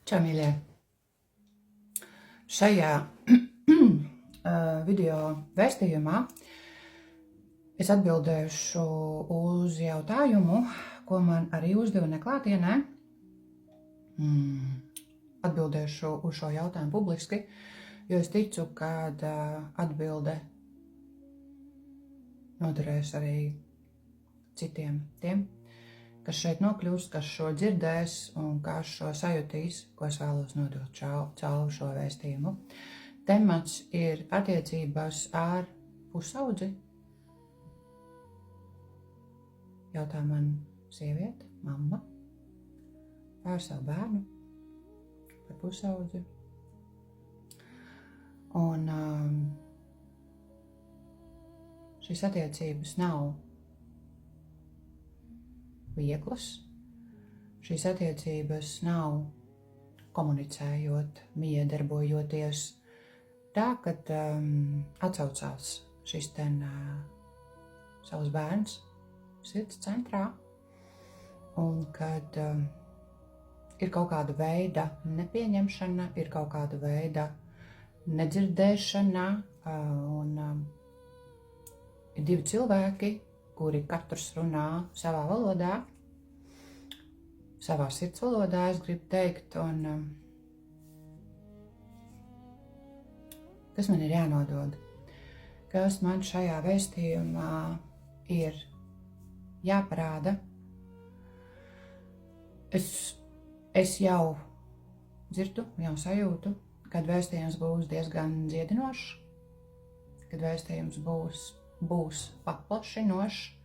Čau, mīļie! Šajā video vēstījumā es atbildēšu uz jautājumu, ko man arī uzdeva neklātienē. Atbildēšu uz šo jautājumu publiski, jo es ticu, ka atbilde noderēs arī citiem tiem, kas šeit nokļūs, kas šo dzirdēs un kas šo sajutīs, ko es vēlos nodot caur šo vēstījumu. Temats ir attiecības ar pusaudzi. Jautā man sieviete, mamma, par savu bērnu, par pusaudzi. Un šīs attiecības nav vieglas. Šīs attiecības nav komunicējot, miedarbojoties tā, kad atsaucās šis savs bērns sirds centrā un kad ir kaut kāda veida nepieņemšana, ir kaut kāda veida nedzirdēšana un ir divi cilvēki, kuri katrs runā savā valodā, savā sirds valodā, es gribu teikt, un kas man ir jānodod, kas man šajā vēstījumā ir jāparāda. Es jau dzirdu, jau sajūtu, kad vēstījums būs diezgan dziedinošs, kad vēstījums būs paplašinošs.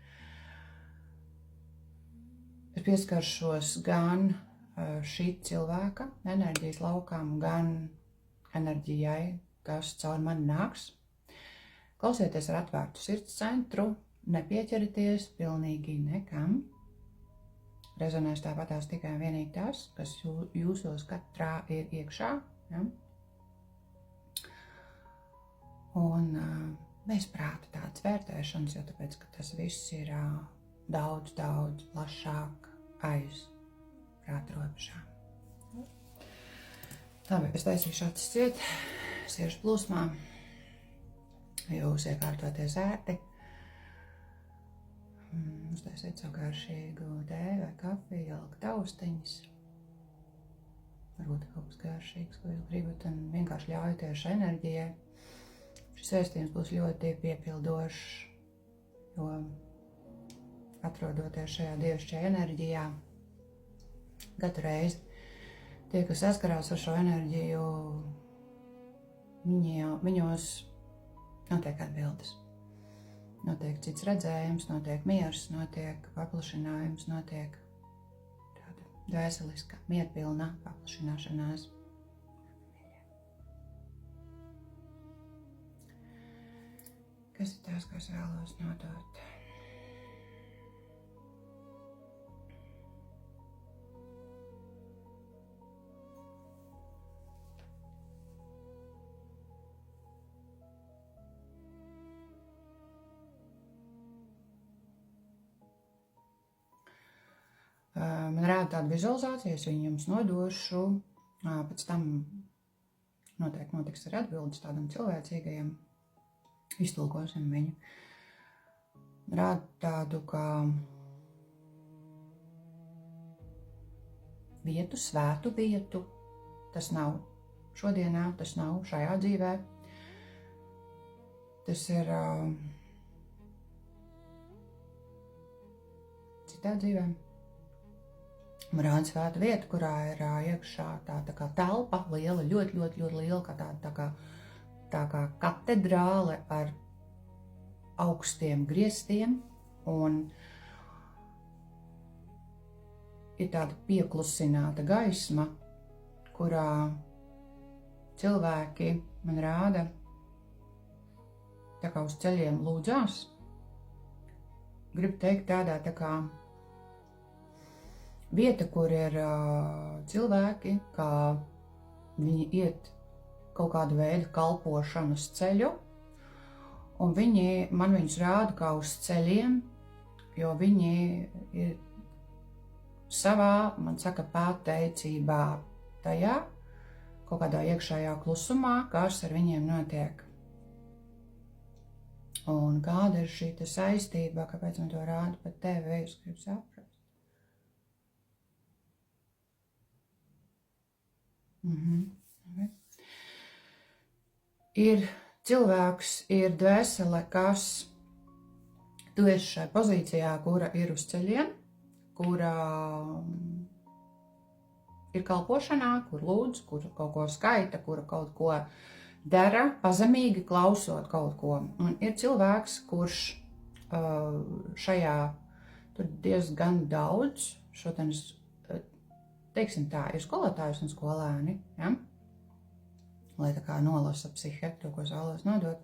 Es pieskaršos gan šī cilvēka enerģijas laukām, gan enerģijai, kas caur mani nāks. Klausieties ar atvērtu sirds centru, nepieķerieties pilnīgi nekam. Rezonēs tāpatās tikai vienīgi tas, kas jūsos katrā ir iekšā. Ja? Un bez prāta tādas vērtēšanas, jo tāpēc, ka tas viss ir daudz plašāk aiz prāta robežām. Labi, es taisīšu acis ciet, siešu plūsmā, jūs iekārtoties ērti, uztaisiet savu garšīgu tēju vai kafiju, ielikt taustiņas, varbūt kaut kas garšīgs, ko jūs gribat, un vienkārši ļaujoties enerģijai. Šis vēstījums būs ļoti piepildošs, jo atrodoties šajā dievišķajā enerģijā, katru reizi tie, kas saskarās ar šo enerģiju, viņos notiek atbildes. Notiek cits redzējums, notiek miers, notiek paplašinājums, notiek tāda dvēseliska, mierpilna paplašināšanās. Kas ir tās, ko es vēlos nodot? Man rāda tāda vizualizācija, es viņu jums nodošu, pēc tam noteikti notiks arī atbildes tādam cilvēcīgajam, iztulkosim viņu. Rāda tādu kā vietu, svētu vietu, tas nav šodienā, tas nav šajā dzīvē, tas ir citā dzīvē. Man rāda svētu vietu, kurā ir iekšā tā kā telpa, liela, ļoti liela, kā tā kā katedrāle ar augstiem griestiem, un ir tāda pieklusināta gaisma, kurā cilvēki man rāda tā kā uz ceļiem lūdzās. Gribu teikt tādā tā kā vieta, kur ir cilvēki, kā viņi iet kaut kādu veidu kalpošanas ceļu, un man viņus rāda kā uz ceļiem, jo viņi ir savā, man saka, pateicībā tajā, kaut kādā iekšējā klusumā, kas ar viņiem notiek. Un kāda ir šī saistība, kāpēc man to rāda pat tevi, es gribu saprast. Ir cilvēks, ir dvēsele, kas tu esi šai pozīcijā, kura ir uz ceļiem, kura ir kalpošanā, kur lūdz, kur kaut ko skaita, kura kaut ko dara, pazemīgi klausot kaut ko. Un ir cilvēks, kurš šajā tur diezgan daudz, šodienas, teiksim tā, ir skolotājs un skolēni, ja? Lai tā kā nolasa psihe, to, ko es vēlos nodot.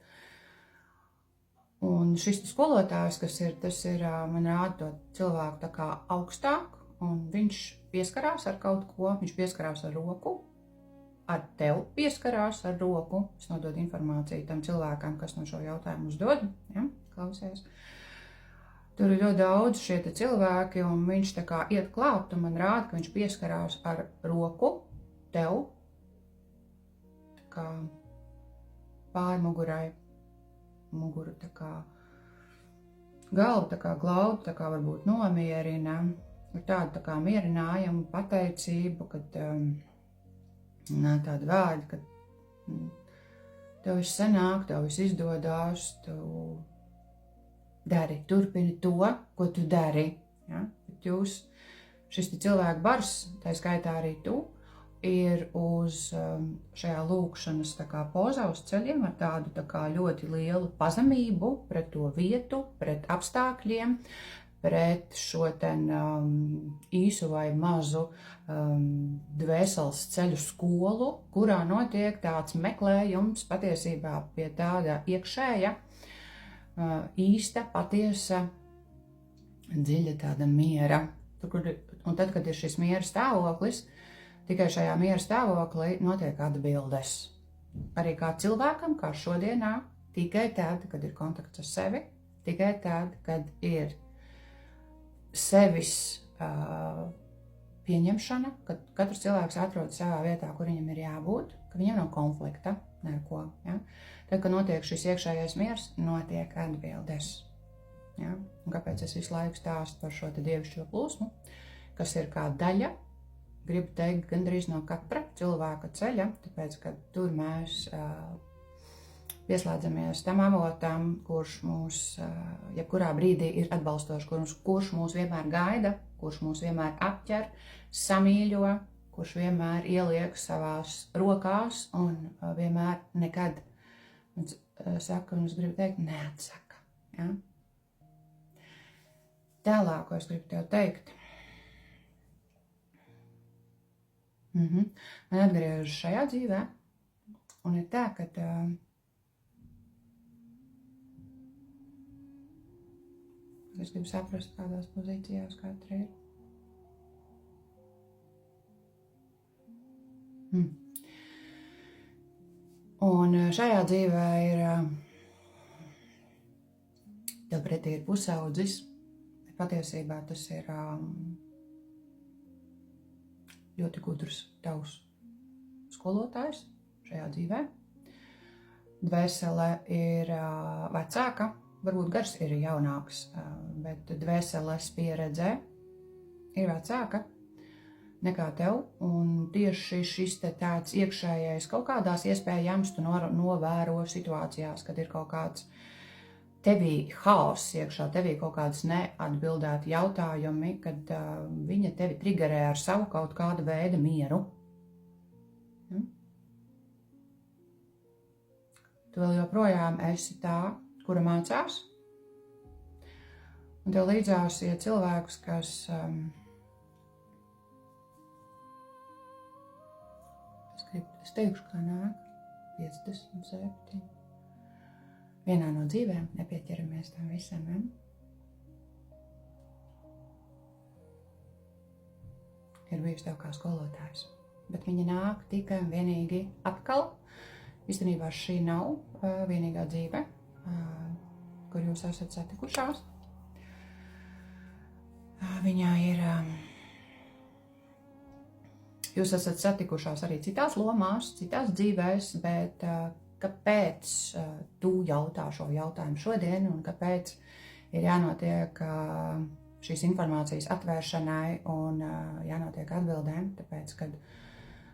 Un šis skolotājs, kas ir, tas ir, man rāda to cilvēku tā kā augstāk, un viņš pieskarās ar kaut ko, viņš pieskarās ar roku, ar tev pieskarās ar roku, es nododu informāciju tam cilvēkam, kas no šo jautājumu uzdod, ja, klausies. Tur ir ļoti daudz šie cilvēki, un viņš tā kā iet klāt, un man rāda, ka viņš pieskarās ar roku tev, tā kā pāri mugurai, muguru tā kā galvu, tā kā glaudu, tā kā varbūt nomierina, ir tāda tā kā mierinājumu, pateicību, kad tāda vārdi, ka tev viss sanāk, tev viss izdodās, tu dari, turpini to, ko tu dari. Ja? Bet jūs, šis cilvēku bars, tā skaitā arī tu, ir uz šajā lūkšanas tā kā pozā uz ceļiem ar tādu tā kā ļoti lielu pazemību pret to vietu, pret apstākļiem, pret šo ten īsu vai mazu dvēseles ceļu skolu, kurā notiek tāds meklējums patiesībā pie tāda iekšēja, īsta, patiesa, dziļa tāda miera. Un tad, kad ir šis miera stāvoklis, tikai šajā miera stāvoklī notiek atbildes. Arī kā cilvēkam, kā šodienā, tikai tad, kad ir kontakts ar sevi, tikai tad, kad ir sevis pieņemšana, kad katrs cilvēks atrodas savā vietā, kur viņam ir jābūt, ka viņam nav konflikta, neko. Ja? Tad, kad notiek šis iekšējais miers, notiek atbildes. Ja? Un kāpēc es visu laiku stāstu par šo dievišķo plūsmu, kas ir kā daļa, gribu teikt, gandrīz no katra cilvēka ceļa, tāpēc, ka tur mēs pieslēdzamies tam avotam, kurš mūs jebkurā brīdī ir atbalstošs, kurš mūs vienmēr gaida, kurš mūs vienmēr apķer, samīļo, kurš vienmēr ieliek savās rokās un vienmēr nekad, saka, un es gribu teikt, neatsaka. Ja? Tālāk, ko es gribu tev teikt. Man atgriežas šajā dzīvē, un ir tā, ka es gribu saprast, kādās pozīcijās katra ir. Un šajā dzīvē ir, tev pretī ir pusaudzis, patiesībā tas ir ļoti gudrs tavs skolotājs šajā dzīvē. Dvēsele ir vecāka, varbūt gars ir jaunāks, bet dvēseles pieredze ir vecāka nekā tev, un tieši šis tāds iekšējais kaut kādās iespējams tu novēro situācijās, kad ir kaut kāds tevī haoss iekšā, tevī kaut kādas neatbildēti jautājumi, kad viņa tevi trigerē ar savu kaut kādu veidu mieru. Tu vēl joprojām esi tā, kura mācās, un tev līdzās ir cilvēkus, kas es teikšu, kā nāk 57. Vienā no dzīvēm nepieķeramies tam visam, ne? Ir bijusi tev kā skolotājs, bet viņa nāk tikai un vienīgi atkal. Īstenībā šī nav vienīgā dzīve, kur jūs esat satikušās. Viņā ir Jūs esat satikušās arī citās lomās, citās dzīvēs, bet kāpēc tu jautā šo jautājumu šodien un kāpēc ir jānotiek šīs informācijas atvēršanai un jānotiek atbildēm, tāpēc, kad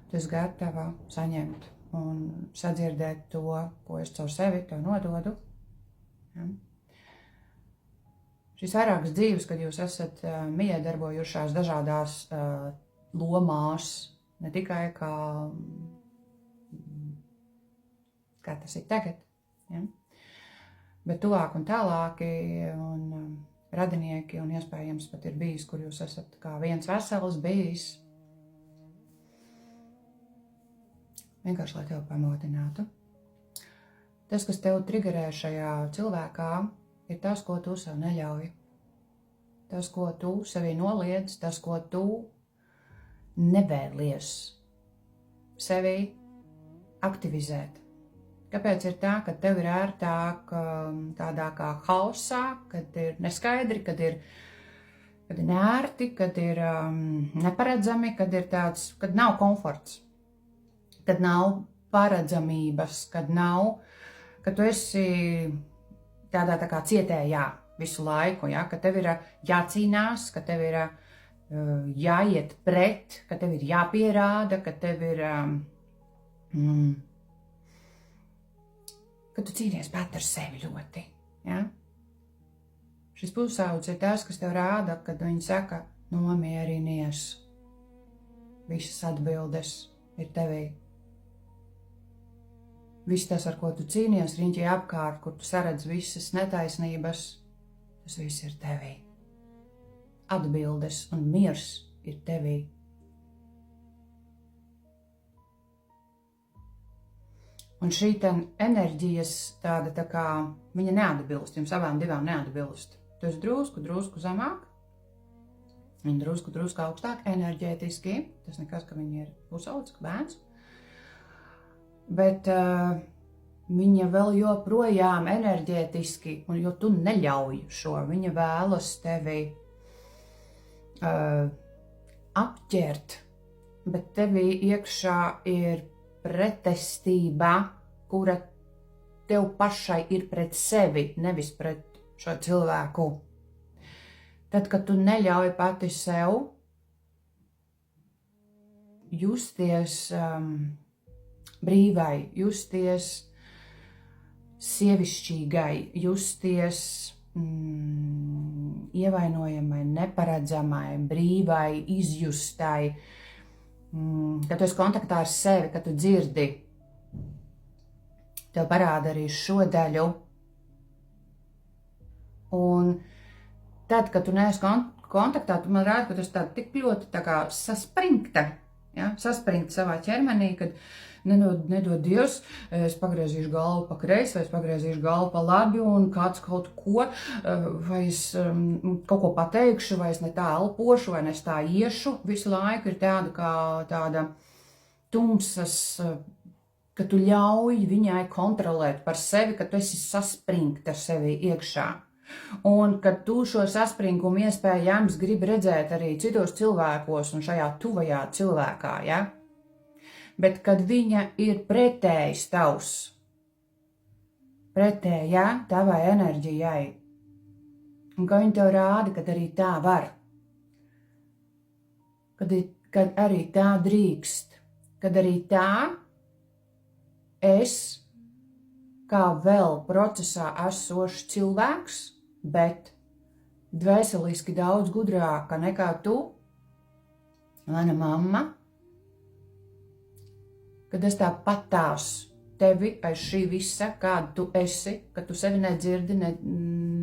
tu esi gatava saņemt un sadzirdēt to, ko es caur sevi tev nododu. Ja? Šīs vairākas dzīves, kad jūs esat miedarbojušās dažādās lomās, ne tikai kā tas ir tagad, ja? Bet tuvāk un tālāki un radinieki un iespējams pat ir bijis, kur jūs esat kā viens vesels bijis. Vienkārši, lai tevi pamodinātu. Tas, kas tev triggerē šajā cilvēkā, ir tas, ko tu sev neļauj. Tas, ko tu sevī noliedz, tas, ko tu nevēlies sevī aktivizēt. Kāpēc ir tā, ka tev ir ērtāk tādā kā hausā, kad ir neskaidri, kad ir neērti, kad ir neparedzami, kad ir tāds, kad nav komforts, kad nav paredzamības, kad tu esi tādā tā kā cietējā visu laiku, ja? Ka tev ir jācīnās, ka tev ir jāiet pret, ka tev ir jāpierāda, ka tev ir, ka tu cīnies pat ar sevi ļoti. Ja? Šis pusaudzis ir tas, kas tev rāda, kad viņi saka, nomierinies, visas atbildes ir tevī. Viss tas, ar ko tu cīnies, riņķi apkārt, kur tu saredz visas netaisnības, tas viss ir tevī. Atbildes un miers ir tevī. Un šī enerģijas tāda tā kā, viņa neatbilst, jums abām divām neatbilst. Tu esi drusku zemāk, viņa drusku augstāk enerģētiski, tas nekas, ka viņa ir pusaudzis, bērns. Bet viņa vēl joprojām enerģētiski, un jo tu neļauj šo, viņa vēlas tevi apķert, bet tevī iekšā ir pretestība, kura tev pašai ir pret sevi, nevis pret šo cilvēku. Tad, kad tu neļauj pati sev justies brīvai, justies sievišķīgai, justies ievainojamai, neparedzamai, brīvai, izjustai, kad tu esi kontaktā ar sevi, kad tu dzirdi, tev parāda arī šo daļu. Un tad, kad tu neesi kontaktā, tu man rāda, ka tu esi tā tik ļoti tā kā saspringta, ja? Saspringta savā ķermenī, kad nedod Dievs, es pagriezīšu galvu pa kreisi, vai es pagriezīšu galvu pa labi, un kāds kaut ko, vai es kaut ko pateikšu, vai es ne tā elpošu, vai ne tā iešu. Visu laiku ir tāda tumsas, ka tu ļauj viņai kontrolēt par sevi, ka tu esi saspringta sevi iekšā. Un kad tu šo saspringumu iespējams gribi redzēt arī citos cilvēkos un šajā tuvajā cilvēkā, ja? Bet kad viņa ir pretējs tavs, pretējā tavai enerģijai, un ka viņa tev rāda, kad arī tā var, kad arī tā drīkst, kad arī tā es, kā vēl procesā esošs cilvēks, bet dvēseliski daudz gudrāka nekā tu, mana mamma, kad es tāpatās tevi aiz šī visa, kāda tu esi, kad tu sevi nedzirdi,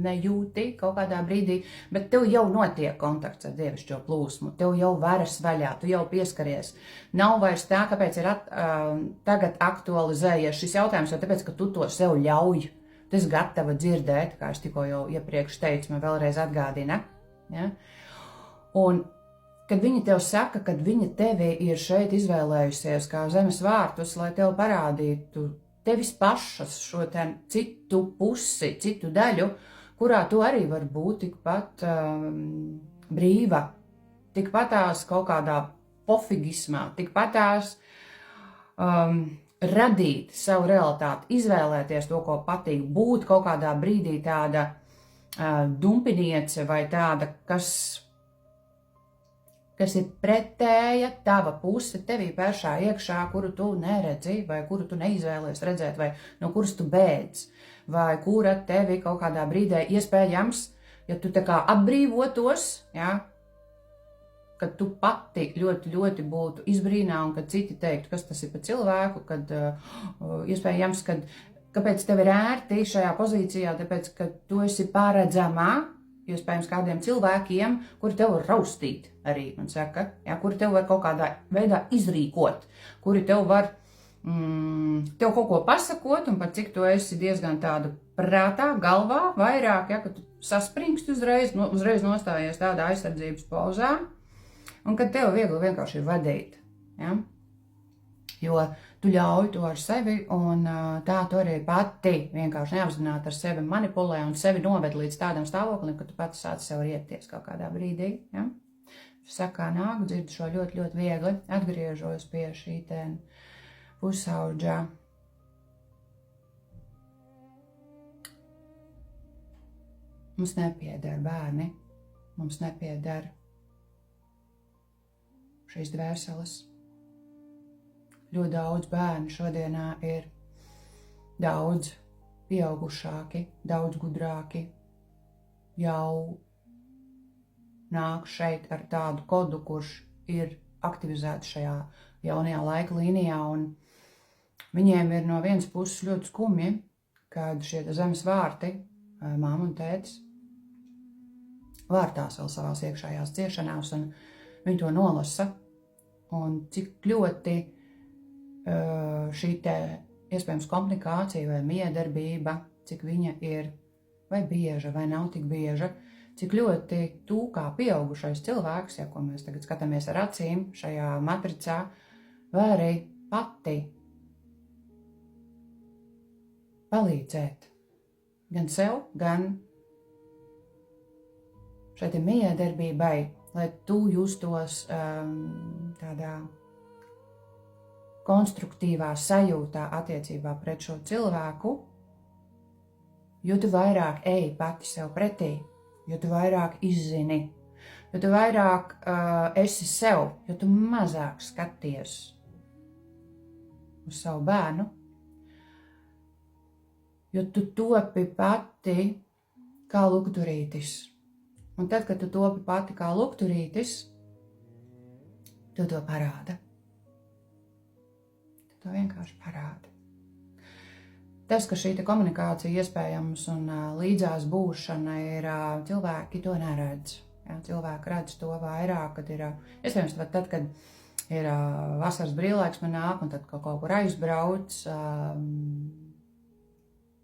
nejūti kaut kādā brīdī, bet tev jau notiek kontakts ar dievišķo plūsmu, tev jau varas vaļā, tu jau pieskaries. Nav vairs tā, kāpēc ir tagad aktualizējies šis jautājums, jo tāpēc, ka tu to sev ļauj. Tu esi gatava dzirdēt, kā es tikko jau iepriekš teicu, man vēlreiz atgādina. Ja? Un kad viņa tev saka, kad viņa tevi ir šeit izvēlējusies kā zemes vārtus, lai tev parādītu tevis pašas šo citu pusi, citu daļu, kurā tu arī var būt tikpat brīva, tikpatās kaut kādā pofigismā, tikpatās radīt savu realitāti, izvēlēties to, ko patīk, būt kaut kādā brīdī tāda dumpiniece vai tāda, kas ir pretēja tava puse tevī pašā iekšā, kuru tu neredzi, vai kuru tu neizvēlies redzēt, vai no kuras tu bēdz, vai kura tevi kaut kādā brīdē iespējams, ja tu tā kā atbrīvotos, ja, kad tu pati ļoti, ļoti būtu izbrīnā un kad citi teiktu, kas tas ir pa cilvēku, kad iespējams, kāpēc tev ir ērti šajā pozīcijā, tāpēc, ka tu esi paredzamā, iespējams kādiem cilvēkiem, kuri tev var raustīt arī, man saka, ja, kuri tev var kaut kādā veidā izrīkot, kuri tev var tev kaut ko pasakot, un pat cik tu esi diezgan tādu prātā, galvā, vairāk, ja, ka tu saspringsti uzreiz nostājies tādā aizsardzības pozā, un kad tev viegli vienkārši ir vadīt, ja, jo tu ļauj to ar sevi, un tā tu arī pati vienkārši neapzināti ar sevi manipulē un sevi noved līdz tādam stāvoklim, ka tu pati sāc sev rieties kaut kādā brīdī. Ja? Sakā nāk, dzirdu šo ļoti, ļoti viegli, atgriežos pie šī pusaudža. Mums nepieder bērni, mums nepieder šīs dvēseles. Ļoti daudz bērnu šodienā ir daudz pieaugušāki, daudz gudrāki, jau nāk šeit ar tādu kodu, kurš ir aktivizēts šajā jaunajā laika līnijā, un viņiem ir no vienas puses ļoti skumji, kad šie zemes vārti, mamma un tētis, vārtās vēl savās iekšējās ciešanās, un viņi to nolasa, un cik ļoti šī te iespējams komplikācija vai miedarbība, cik viņa ir vai bieža vai nav tik bieža, cik ļoti tu kā pieaugušais cilvēks, ja ko mēs tagad skatāmies ar acīm šajā matricā, vari pati palīdzēt gan sev, gan šai te miedarbībai, lai tu justos tādā konstruktīvā sajūtā attiecībā pret šo cilvēku, jo tu vairāk ej pati sev pretī, jo tu vairāk izzini, jo tu vairāk esi sev, jo tu mazāk skaties uz savu bērnu, jo tu topi pati kā lukturītis. Un tad, kad tu topi pati kā lukturītis, tu to parāda. To vienkārši parāda. Tas, ka šī komunikācija iespējams un līdzās būšana ir, cilvēki to neredz. Ja, cilvēki redz to vairāk, kad ir, iespējams, tad, kad ir vasaras brīvlaiks man nāk, un tad kaut kur aizbrauc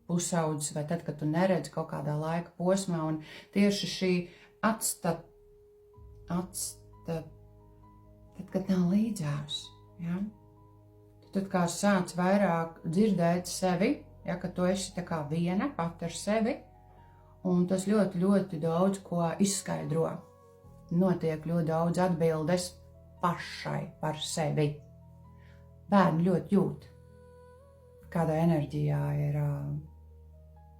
pusaudzis, vai tad, kad tu neredzi kaut kādā laika posmā, un tieši šī tad, kad nav līdzās, ja? Tad kā sāc vairāk dzirdēt sevi, ja, ka tu esi tā kā viena pati ar sevi, un tas ļoti, ļoti daudz ko izskaidro. Notiek ļoti daudz atbildes pašai par sevi. Bērni ļoti jūt, kādā enerģijā ir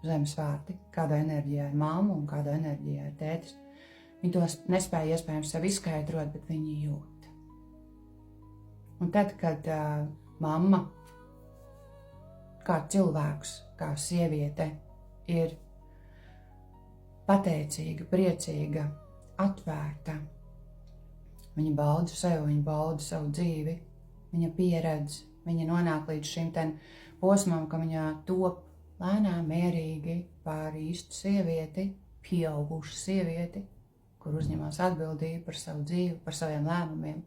zemes vārti, kādā enerģijā ir mamma un kādā enerģijā ir tētis. Viņi to nespēja iespējams sev izskaidrot, bet viņi jūt. Un tad, kad mamma, kā cilvēks, kā sieviete, ir pateicīga, priecīga, atvērta. Viņa bauda sevi, viņa bauda savu dzīvi, viņa pieredz, viņa nonāk līdz šim posmam, ka viņa top lēnām, mierīgi par īstu sievieti, pieaugušu sievieti, kur uzņemās atbildību par savu dzīvi, par saviem lēmumiem,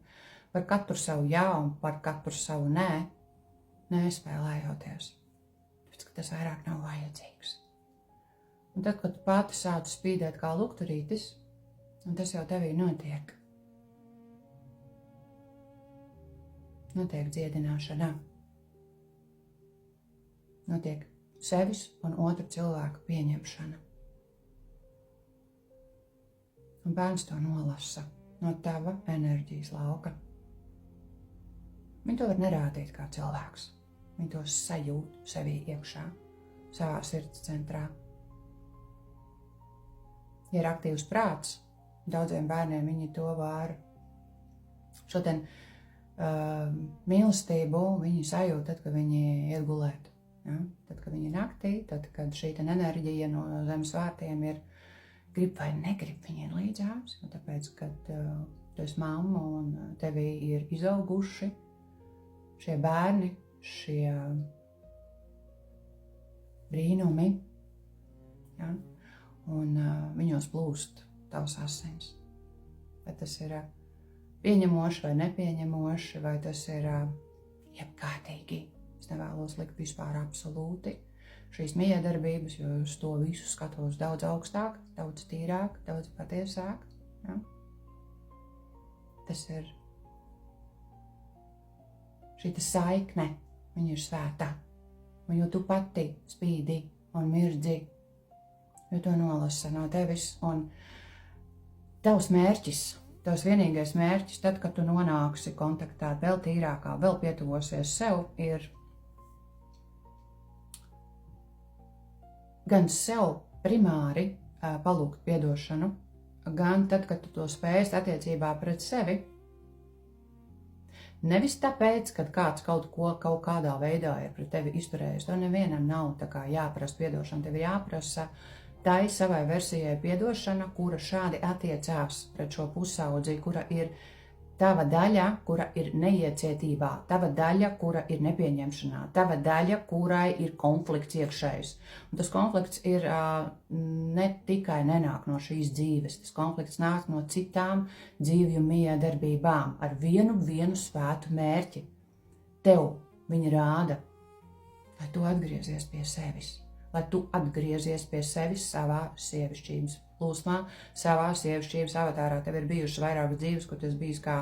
par katru savu jā un par katru savu nē, nespēlējoties. Tāpēc, ka tas vairāk nav vajadzīgs. Un tad, kad tu pati sāc spīdēt kā lukturītis, un tas jau tevī notiek. Notiek dziedināšana. Notiek sevis un otru cilvēku pieņemšana. Un bērns to nolasa no tava enerģijas lauka. Viņi to var nerādīt kā cilvēks. Viņi to sajūt sevī iekšā, savā sirds centrā. Ja ir aktīvs prāts, daudziem bērniem viņi to var šodien mīlestību viņi sajūt tad, kad viņi iet gulēt. Ja? Tad, kad viņi naktī, tad, kad šī enerģija no zemes vārtiem ir grib vai negrib viņiem līdzās, tāpēc, kad tu esi mamma un tevī ir izauguši šie bērni, šie brīnumi, ja? Un viņos plūst tavs asins. Vai tas ir pieņemoši vai nepieņemoši, vai tas ir jebkārtīgi. Es nevēlos likt vispār absolūti šīs miedarbības, jo uz to visu skatos daudz augstāk, daudz tīrāk, daudz patiesāk. Ja? Tas ir šī saikne, viņa ir svēta. Un jo tu pati spīdi un mirdzi, jo to nolasa no tevis. Un tavs mērķis, tavs vienīgais mērķis, tad, kad tu nonāksi kontaktā vēl tīrākā, vēl pietuvosies sev, ir gan sev primāri palūgt piedošanu, gan tad, kad tu to spēsi attiecībā pret sevi. Nevis tāpēc, kad kāds kaut kādā veidā ir pret tevi izturējis. To nevienam nav tā kā jāprasa piedošana. Tev ir jāprasa tai savai versijai piedošana, kura šādi attiecās pret šo pusaudzi, kura ir tava daļa, kura ir neiecietībā, tava daļa, kura ir nepieņemšanā, tava daļa, kurai ir konflikts iekšējs. Un tas konflikts ir ne tikai nenāk no šīs dzīves, tas konflikts nāk no citām dzīvju miedarbībām ar vienu svētu mērķi. Tev viņi rāda, lai tu atgriezies pie sevis, lai tu atgriezies pie sevis savā sievišķības plūsmā, savā sievišķības avatārā. Tev ir bijušas vairākas dzīves, kur tas bijis kā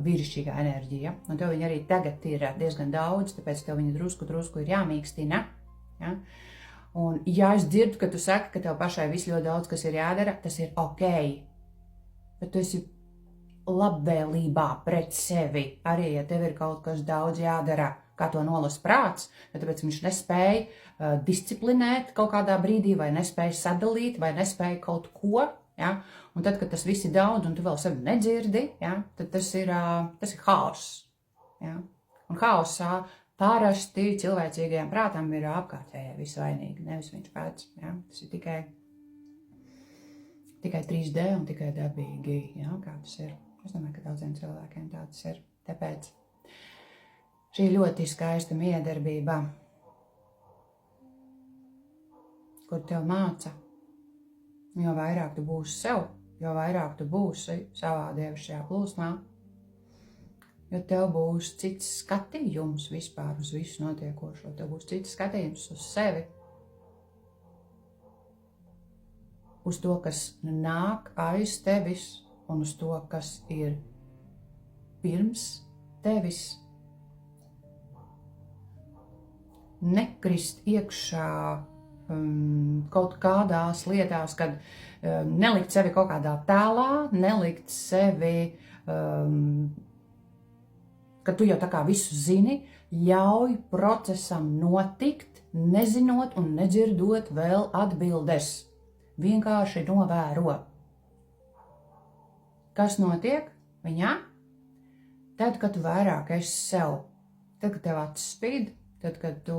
vīrišķīgā enerģija. Un tev viņi arī tagad ir diezgan daudz, tāpēc tev viņi drusku ir jāmīkstina. Ja? Un ja es dzirdu, ka tu saki, ka tev pašai viss ļoti daudz, kas ir jādara, tas ir ok. Bet tu esi labvēlībā pret sevi, arī ja tev ir kaut kas daudz jādara, kā to nolas prāts, tāpēc viņš nespēja disciplinēt kaut kādā brīdī, vai nespēja sadalīt, vai nespēja kaut ko. Ja? Un tad, kad tas viss ir daudz, un tu vēl sevi nedzirdi, ja? Tad tas ir haoss. Ja? Un haossā parasti cilvēcīgajam prātam ir apkārtējie visvainīgi, nevis viņš pats. Ja? Tas ir tikai 3D un tikai dabīgi, ja? Kā tas ir. Es domāju, ka daudziem cilvēkiem tā tas ir. Tāpēc šī ļoti skaista miedarbība, kur tev māca, jo vairāk tu būsi sev, jo vairāk tu būsi savā dievišķajā plūsmā, jo tev būs cits skatījums vispār uz visu notiekošo, tev būs cits skatījums uz sevi, uz to, kas nāk aiz tevis un uz to, kas ir pirms tevis. Nekrist iekšā kaut kādās lietās, kad nelikt sevi kaut kādā tēlā, nelikt sevi, ka tu jau tā kā visu zini, ļauj procesam notikt, nezinot un nedzirdot vēl atbildes. Vienkārši novēro. Kas notiek viņā? Tad, kad tu vairāk esi sev, tad, kad tev acis spīd, tad, kad tu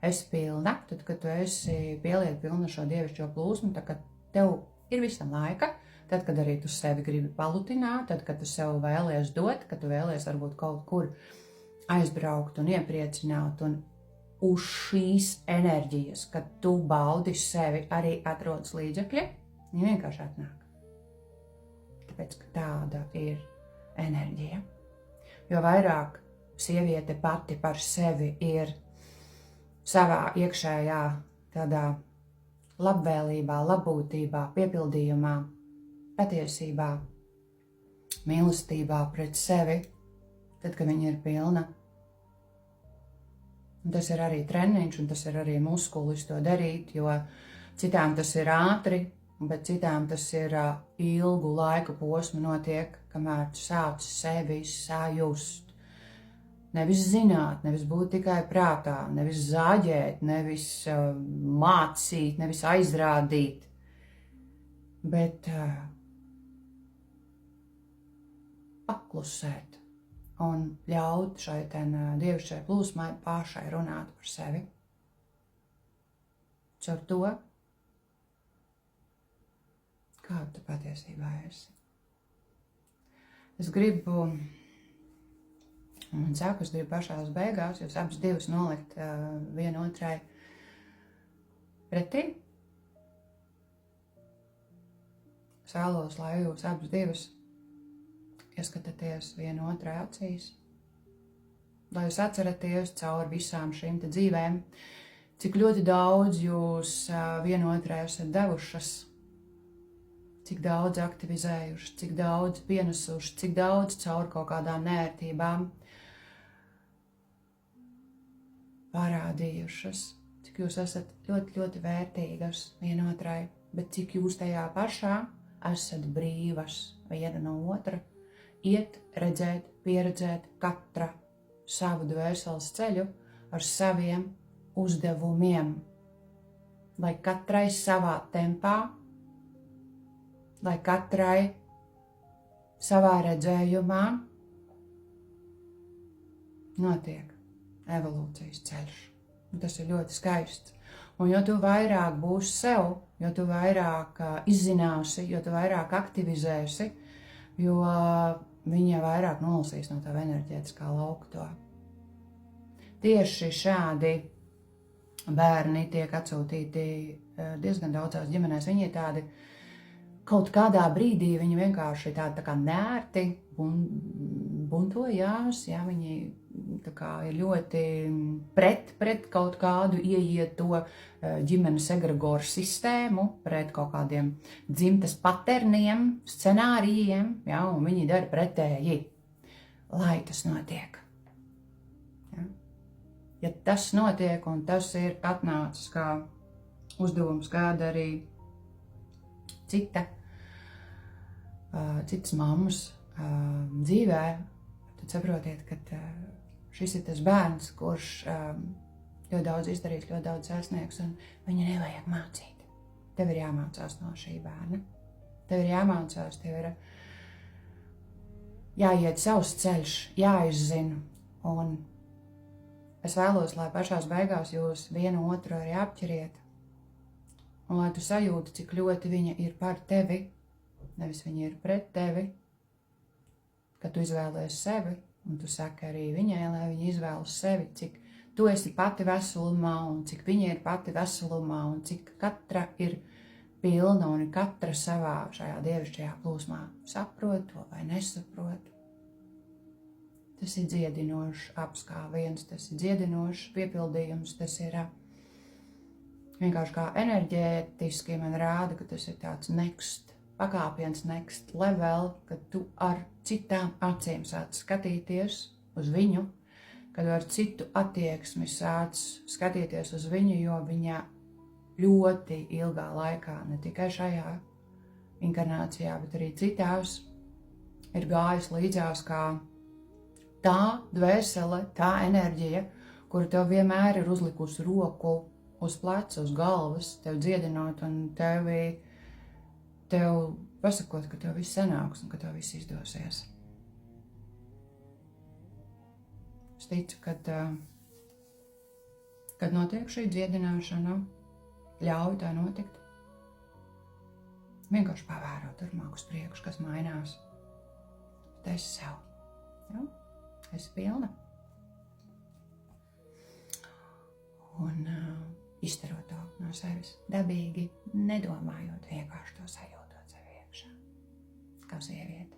esi pilna, tad, kad tu esi pieliet pilna šo dievišķo plūsmu, tad, kad tev ir visam laika, tad, kad arī tu sevi gribi palutināt, tad, kad tu sev vēlies dot, kad tu vēlies varbūt kaut kur aizbraukt un iepriecināt, un uz šīs enerģijas, kad tu baudi sevi, arī atrodas līdzekļi, viņi vienkārši atnāk. Tāpēc, ka tāda ir enerģija. Jo vairāk sieviete pati par sevi ir savā iekšējā tādā labvēlībā, labbūtībā, piepildījumā, patiesībā, mīlestībā pret sevi, tad, kad viņa ir pilna. Un tas ir arī treniņš, un tas ir arī muskulis to darīt, jo citām tas ir ātri, bet citām tas ir ilgu laika posmu notiek, kamēr tu sāc sevi sajust. Nevis zināt, nevis būt tikai prātā, nevis zāģēt, nevis mācīt, nevis aizrādīt, bet paklusēt un ļaut šai dievišķai plūsmai pašai runāt par sevi. Caur to, kāda tu patiesībā esi. Es gribu, un saku, es gribu pašās beigās, jūs abas divas nolikt vienotrai pretī. Es vēlos, lai jūs abas divas ieskatāties vienotrai acīs, lai jūs atceraties cauri visām šīm te dzīvēm, cik ļoti daudz jūs vienotrai esat devušas, cik daudz aktivizējuši, cik daudz pienesuši, cik daudz caur kaut kādām neērtībām parādījušas, cik jūs esat ļoti, ļoti vērtīgas vienotrai, bet cik jūs tajā pašā esat brīvas viena no otra, iet, redzēt, pieredzēt katra savu dvēseles ceļu ar saviem uzdevumiem, lai katrai savā tempā, lai katrai savā redzējumā notiek evolūcijas ceļš. Un tas ir ļoti skaists. Un jo tu vairāk būsi sev, jo tu vairāk izzināsi, jo tu vairāk aktivizēsi, jo viņa vairāk nolasīs no tava enerģētiskā lauka to. Tieši šādi bērni tiek atsūtīti diezgan daudzās ģimenēs. Viņi ir tādi, kaut kādā brīdī viņi vienkārši tādi tā kā nērti buntojās, jā, viņi tā kā ir ļoti pret kaut kādu ieieto ģimenes egregoru sistēmu, pret kaut kādiem dzimtas paterniem, scenārijiem, jā, un viņi dara pretēji, lai tas notiek. Ja? Ja tas notiek, un tas ir atnācis kā uzdevums kāda arī citas mammas dzīvē, tad saprotiet, ka šis ir tas bērns, kurš ļoti daudz izdarīs, ļoti daudz sasniegs, un viņu nevajag mācīt. Tev ir jāmācās no šī bērna. Tev ir jāmācās, tev ir jāiet savs ceļš, jāizzina, un es vēlos, lai pašās beigās jūs vienu otru arī apķeriet, un lai tu sajūti, cik ļoti viņa ir par tevi, nevis viņa ir pret tevi, ka tu izvēlies sevi, un tu saki arī viņai, lai viņa izvēlas sevi, cik tu esi pati veselumā, un cik viņa ir pati veselumā, un cik katra ir pilna, un katra savā šajā dievišķajā plūsmā saprot to vai nesaprot. Tas ir dziedinošs apskāviens, tas ir dziedinošs piepildījums, tas ir vienkārši kā enerģētiski man rāda, ka tas ir tāds pakāpiens next level, kad tu ar citām acīm sāc skatīties uz viņu, kad ar citu attieksmi sāc skatīties uz viņu, jo viņa ļoti ilgā laikā, ne tikai šajā inkarnācijā, bet arī citās, ir gājis līdzās kā tā dvēsele, tā enerģija, kura tev vienmēr ir uzlikusi roku uz pleca, uz galvas, tev dziedinot un tev pasakot, ka tev viss sanāks un ka tev viss izdosies. Es ticu, kad notiek šī dziedināšana, ļauj tā notikt. Vienkārši pavēro turpmāk uz priekšu, kas mainās. Bet esi sev. Ja? Esi pilna. Un izdarot to no sevis dabīgi, nedomājot, vienkārši to sajūtot sev iekšā. Kā sieviete.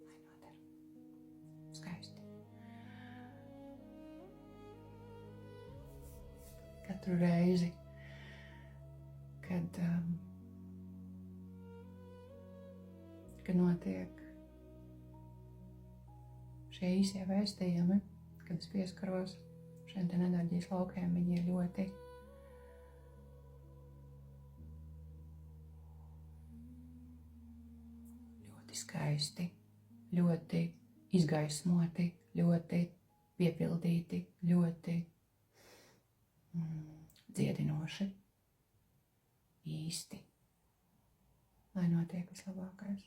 Lai noder. Skaisti. Katru reizi, kad notiek šie īsie vēstījumi, kad es pieskaros šiem te enerģijas laukiem, viņi ir ļoti skaisti, ļoti izgaismoti, ļoti piepildīti, ļoti dziedinoši, īsti, lai notiek vislabākais.